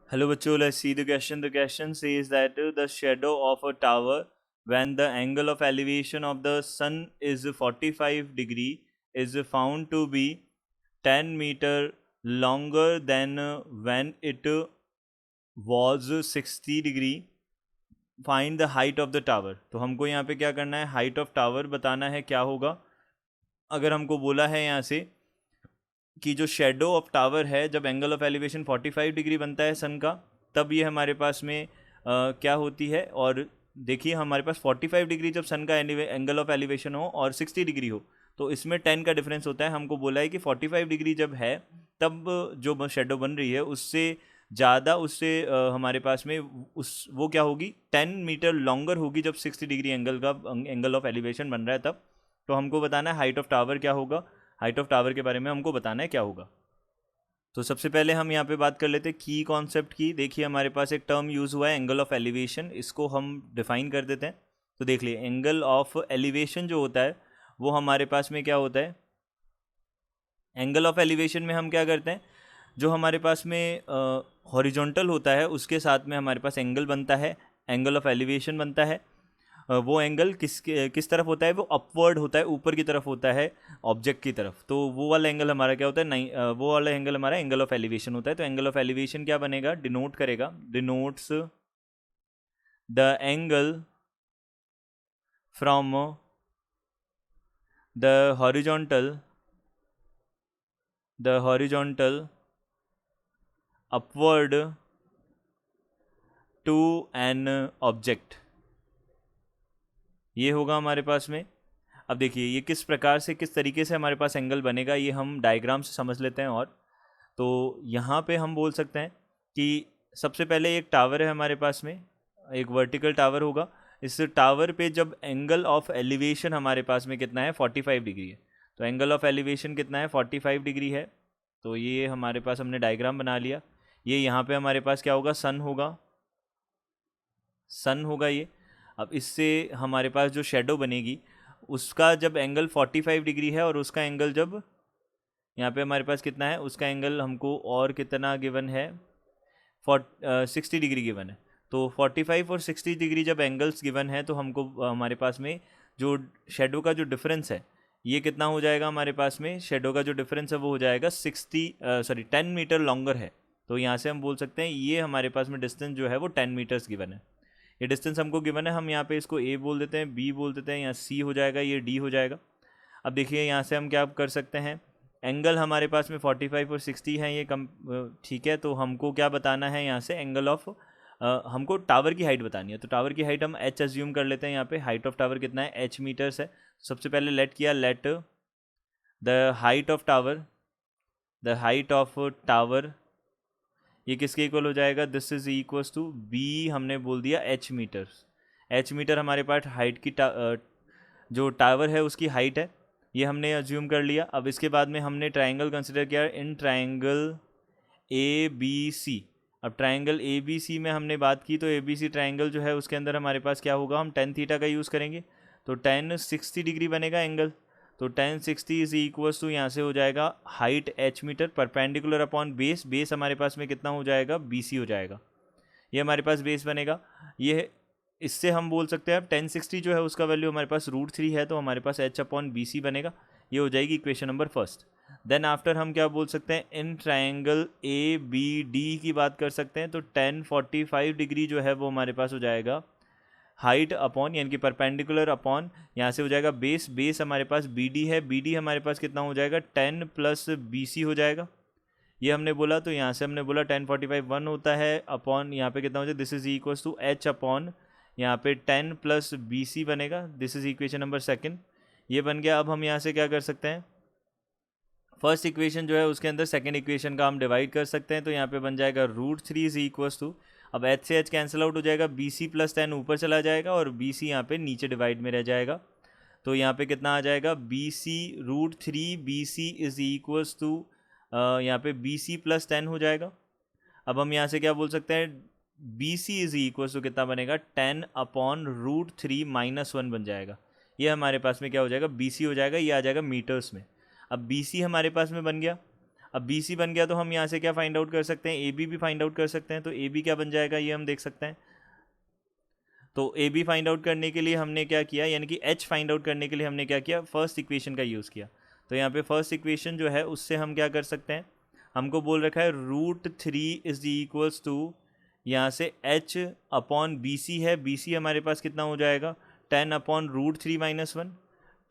Hello, bachcho. Let's see the question. The question says that the shadow of a tower when the angle of elevation of the sun is 45 degree is found to be 10 meter longer than when it was 60 degree. Find the height of the tower. तो हमको यहाँ पे क्या करना है, height of tower बताना है क्या होगा. अगर हमको बोला है यहाँ से कि जो शेडो ऑफ टावर है जब एंगल ऑफ एलिवेशन 45 डिग्री बनता है सन का, तब ये हमारे पास में क्या होती है. और देखिए हमारे पास 45 डिग्री जब सन का एंगल ऑफ एलिवेशन हो और 60 डिग्री हो, तो इसमें 10 का डिफरेंस होता है. हमको बोला है कि 45 डिग्री जब है तब जो शेडो बन रही है उससे ज़्यादा उससे हमारे पास में उस वो क्या होगी, 10 मीटर लॉन्गर होगी जब 60 डिग्री एंगल ऑफ एलिवेशन बन रहा है तब. तो हमको बताना है हाइट ऑफ टावर क्या होगा. हाइट ऑफ टावर के बारे में हमको बताना है क्या होगा. तो सबसे पहले हम यहाँ पे बात कर लेते हैं की कॉन्सेप्ट की. देखिए हमारे पास एक टर्म यूज़ हुआ है एंगल ऑफ एलिवेशन, इसको हम डिफाइन कर देते हैं. तो देख लिए एंगल ऑफ एलिवेशन जो होता है वो हमारे पास में क्या होता है. एंगल ऑफ एलिवेशन में हम क्या करते हैं, जो हमारे पास में हॉरिजॉन्टल होता है उसके साथ में हमारे पास एंगल बनता है, एंगल ऑफ एलिवेशन बनता है. वो एंगल किस तरफ होता है, वो अपवर्ड होता है, ऊपर की तरफ होता है ऑब्जेक्ट की तरफ. तो वो वाला एंगल हमारा क्या होता है, नहीं वो वाला एंगल हमारा एंगल ऑफ एलिवेशन होता है. तो एंगल ऑफ एलिवेशन क्या बनेगा, डिनोट करेगा, denotes the angle from the horizontal upward to an object. ये होगा हमारे पास में. अब देखिए ये किस प्रकार से किस तरीके से हमारे पास एंगल बनेगा ये हम डायग्राम से समझ लेते हैं. और तो यहाँ पे हम बोल सकते हैं कि सबसे पहले एक टावर है हमारे पास में, एक वर्टिकल टावर होगा. इस टावर पे जब एंगल ऑफ एलिवेशन हमारे पास में कितना है, 45 डिग्री है. तो एंगल ऑफ एलिवेशन कितना है, 45 डिग्री है. तो ये हमारे पास हमने डायग्राम बना लिया. ये यहाँ पे हमारे पास क्या होगा, सन होगा, सन होगा ये. अब इससे हमारे पास जो शेडो बनेगी उसका जब एंगल 45 डिग्री है और उसका एंगल जब यहाँ पे हमारे पास कितना है, उसका एंगल हमको और कितना गिवन है, 60 डिग्री गिवन है. तो 45 और 60 डिग्री जब एंगल्स गिवन है तो हमको हमारे पास में जो शेडो का जो डिफरेंस है ये कितना हो जाएगा, हमारे पास में शेडो का जो डिफरेंस है वो हो जाएगा 10 मीटर लॉन्गर है. तो यहाँ से हम बोल सकते हैं ये हमारे पास में डिस्टेंस जो है वो 10 मीटर्स गिवन है. ये डिस्टेंस हमको गिवन है, हम यहाँ पे इसको ए बोल देते हैं, बी बोल देते हैं, यहाँ सी हो जाएगा, ये डी हो जाएगा. अब देखिए यहाँ से हम क्या कर सकते हैं, एंगल हमारे पास में 45 और 60 है ये कम, ठीक है. तो हमको क्या बताना है यहाँ से, एंगल ऑफ हमको टावर की हाइट बतानी है. तो टावर की हाइट हम एच अज्यूम कर लेते हैं. यहाँ पे हाइट ऑफ टावर कितना है, एच मीटर्स है. सबसे पहले लेट किया, let the height of tower, the height of tower ये किसके इक्वल हो जाएगा, this is equals to B, हमने बोल दिया एच मीटर्स. एच मीटर हमारे पास हाइट की जो टावर है उसकी हाइट है, ये हमने अज्यूम कर लिया. अब इसके बाद में हमने ट्राइंगल कंसिडर किया, इन ट्राइंगल ए बी सी. अब ट्राइंगल ए बी सी में हमने बात की, तो ए बी सी ट्राइंगल जो है उसके अंदर हमारे पास क्या होगा, हम टेन थीटा का यूज़ करेंगे. तो 1060 डिग्री बनेगा एंगल. तो 1060 इज इक्वल्स टू यहाँ से हो जाएगा height H metre perpendicular upon base. Base हमारे पास में कितना हो जाएगा, बी सी हो जाएगा. ये हमारे पास बेस बनेगा. ये इससे हम बोल सकते हैं अब 1060 जो है उसका वैल्यू हमारे पास √3 है, तो हमारे पास एच अपॉन बी सी बनेगा. ये हो जाएगी equation number first. Then after हम क्या बोल सकते हैं, in triangle A B D की बात कर सकते हैं. तो 1045 डिग्री जो है वो हमारे पास हो जाएगा हाइट अपॉन यानी कि परपेंडिकुलर अपॉन यहाँ से हो जाएगा बेस. बेस हमारे पास बी डी है, बी डी हमारे पास कितना हो जाएगा, 10 प्लस बी सी हो जाएगा. ये हमने बोला, तो यहाँ से हमने बोला 1045 1 होता है अपॉन यहाँ पे कितना हो जाएगा, this is equals to H upon यहाँ पे 10 प्लस बी सी बनेगा. This is equation number second. ये बन गया. अब हम यहाँ से क्या कर सकते हैं, फर्स्ट इक्वेशन जो है उसके अंदर सेकंड इक्वेशन का हम डिवाइड कर सकते हैं. तो यहाँ पे बन जाएगा √3 इज इक्वल्स टू, अब एच से एच कैंसिल आउट हो जाएगा, बी सी प्लस 10 ऊपर चला जाएगा और बी सी यहाँ पे नीचे डिवाइड में रह जाएगा. तो यहाँ पे कितना आ जाएगा, B C √3 B C is equals to यहाँ पे बी सी प्लस 10 हो जाएगा. अब हम यहाँ से क्या बोल सकते हैं, B C is equals to कितना बनेगा, 10 अपॉन √3 माइनस 1 बन जाएगा. ये हमारे पास में क्या हो जाएगा, बी सी हो जाएगा, ये आ जाएगा मीटर्स में. अब बी सी हमारे पास में बन गया. अब बी सी बन गया तो हम यहाँ से क्या फाइंड आउट कर सकते हैं, ए बी भी फाइंड आउट कर सकते हैं। तो ए बी क्या बन जाएगा ये हम देख सकते हैं। तो ए बी फाइंड आउट करने के लिए हमने क्या किया, यानी कि एच फाइंड आउट करने के लिए हमने क्या किया, फर्स्ट इक्वेशन का यूज़ किया। तो यहाँ पे फर्स्ट इक्वेशन जो है उससे हम क्या कर सकते हैं, हमको बोल रखा है √3 इज दी इक्वल्स टू, यहाँ से h अपॉन बी सी है, बी सी हमारे पास कितना हो जाएगा 10 अपॉन √3 - 1,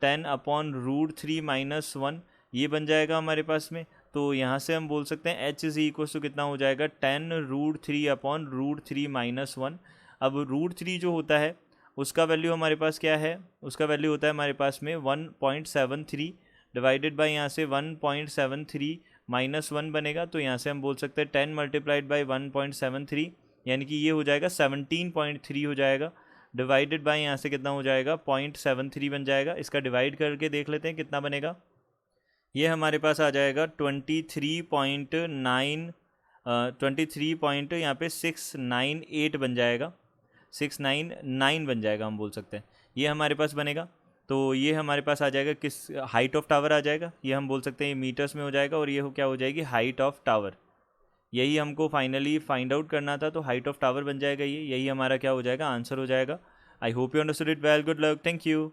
10 अपॉन √3 - 1 ये बन जाएगा हमारे पास में। तो यहाँ से हम बोल सकते हैं h इज इक्वल्स टू कितना हो जाएगा 10 √3 अपॉन √3 - 1। अब √3 जो होता है उसका वैल्यू हमारे पास क्या है, उसका वैल्यू होता है हमारे पास में 1.73 डिवाइडेड बाई यहाँ से 1.73 - 1 बनेगा। तो यहाँ से हम बोल सकते हैं 10 मल्टीप्लाइड बाई 1.73 यानी कि ये हो जाएगा 17.3 हो जाएगा, डिवाइडेड बाई यहाँ से कितना हो जाएगा 0.73 बन जाएगा। इसका डिवाइड करके देख लेते हैं कितना बनेगा। ये हमारे पास आ जाएगा 23 यहाँ पे 698 बन जाएगा, 699 बन जाएगा हम बोल सकते हैं, ये हमारे पास बनेगा। तो ये हमारे पास आ जाएगा किस हाइट ऑफ टावर आ जाएगा, ये हम बोल सकते हैं ये मीटर्स में हो जाएगा, और ये क्या हो जाएगी हाइट ऑफ टावर। यही हमको फाइनली फाइंड आउट करना था, तो हाइट ऑफ टावर बन जाएगा ये, यही हमारा क्या हो जाएगा आंसर हो जाएगा। I hope you understood it well, good luck, thank you.